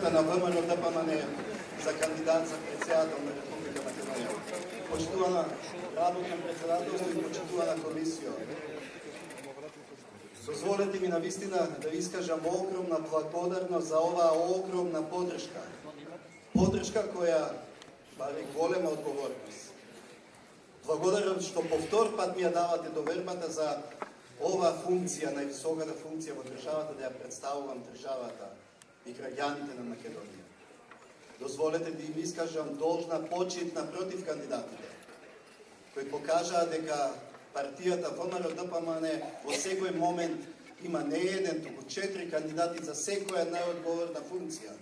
листата на ВМРО ДПМН за кандидат за председател на Република Македонија. Почитувана работно председателство и почитувана комисија. Дозволете ми навистина да искажам огромна благодарност за оваа огромна поддршка. Поддршка која бари голема одговорност. Благодарам што повтор пат ми ја давате довербата за ова функција, највисоката функција во државата, да ја представувам државата и граѓаните на Македонија. Дозволете да им искажам должна почит напротив кандидатите, кои покажаа дека партијата ВМРО ДПМН во секој момент има не еден, туку 4 кандидати за секоја најодговорна функција.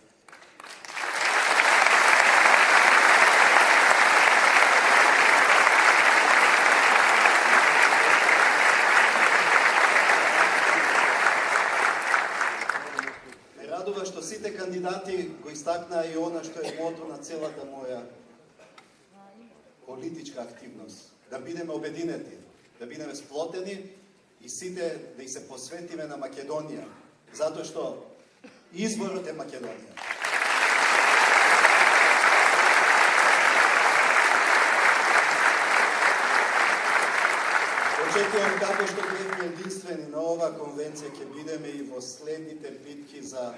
Радува што сите кандидати го истакнаа и она што е мото на целата моја политичка активност. Да бидеме обединети, да бидеме сплотени и сите да и се посветиме на Македонија, затоа што изборот е Македонија. Очекувам како што бевме единствени на оваа конвенција, ќе бидеме и во следните битки за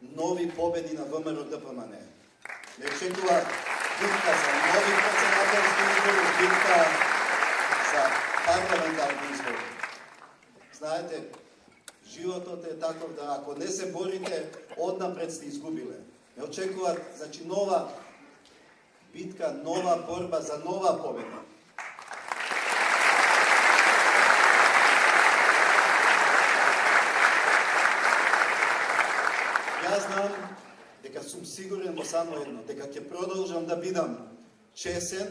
нови победи на ВМРО ДПМН. Не очекува битка за нови председателски избори, битка за парламентарни избори. Знаете, животот е таков да ако не се борите, однапред сте изгубиле. Не очекуваат, значи, нова битка, нова борба за нова победа. Јас знам дека сум сигурен во само едно, дека ќе продолжам да бидам чесен,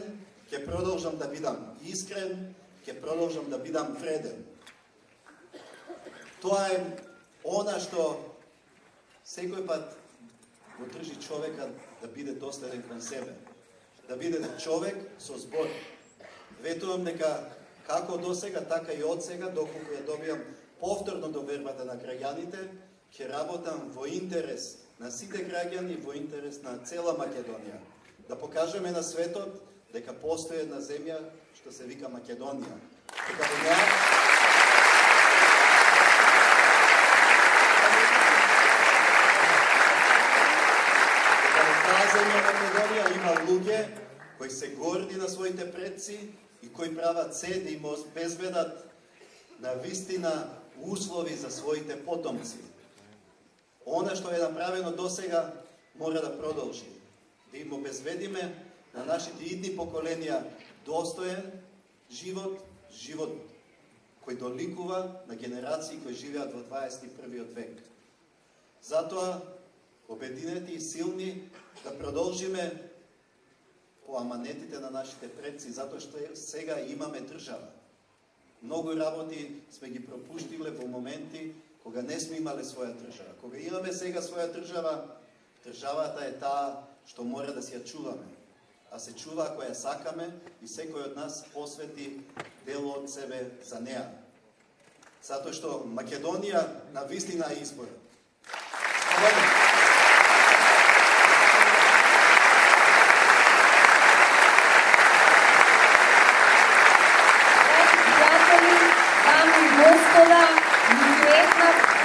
ќе продолжам да бидам искрен, ќе продолжам да бидам вреден. Тоа е она што секој пат го држи човека да биде доследен кон себе, да биде човек со збор. Ветувам дека како досега, така и од сега, доколку ја добијам повторно довербата на граѓаните, ќе работам во интерес на сите граѓани, во интерес на цела Македонија. Да покажеме на светот дека постои една земја што се вика Македонија. Дека во неа таа земја Македонија има луѓе кои се горди на своите предци и кои прават се да им обезбедат на вистина услови за своите потомци. Она што е направено досега мора да продолжи. Да им обезбедиме на нашите идни поколенија достоен живот, живот кој доликува на генерации кои живеат во 21. век. Затоа, обединети и силни, да продолжиме по аманетите на нашите предци, затоа што сега имаме држава. Многу работи сме ги пропуштиле во моменти кога не сме имале своја држава. Кога имаме сега своја држава, државата е таа што мора да си ја чуваме. А се чува ако ја сакаме и секој од нас посвети дел од себе за неа. Затоа што Македонија на вистина е избор.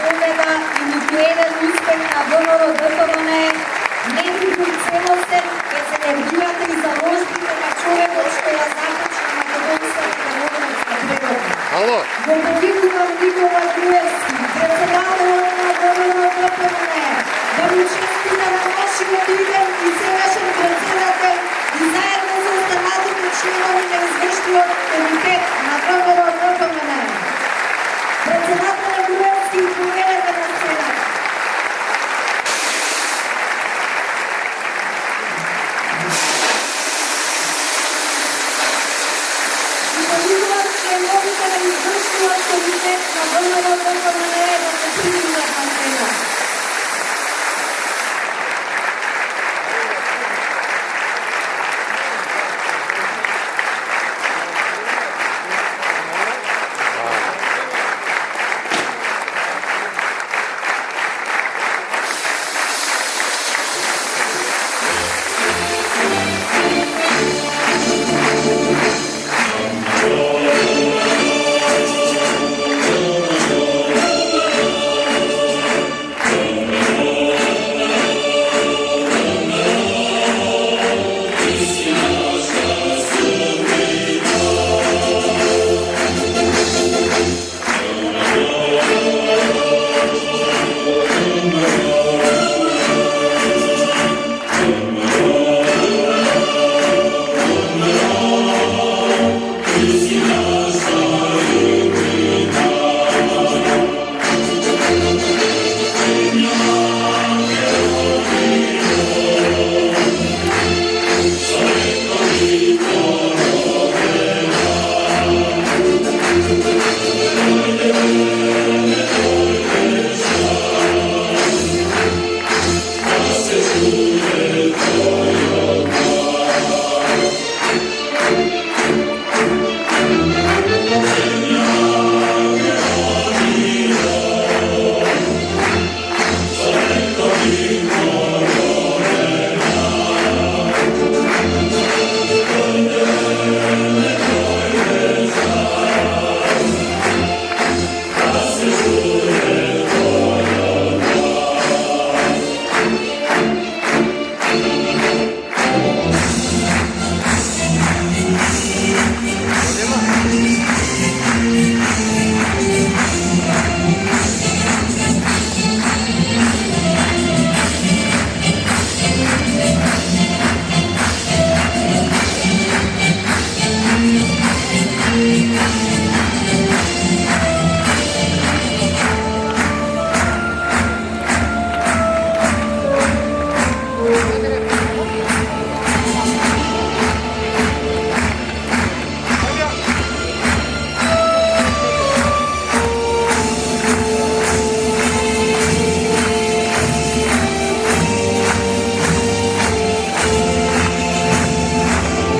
Победа и ниту еден успех на ВМРО ДПМН не бил целостен без енергијата и заложбите на човекот што ја започна македонската демократска прегода. Го повикувам Никола Груевски, председател на ВМРО ДПМН, да му честита на нашиот иден и сегашен председател и заедно со останатите членови на извршниот комитет на ВМРО ДПМН. Председател Груевски, поведете на сцената. И повикувам членовите на извршниот комитет на ВМРО Родина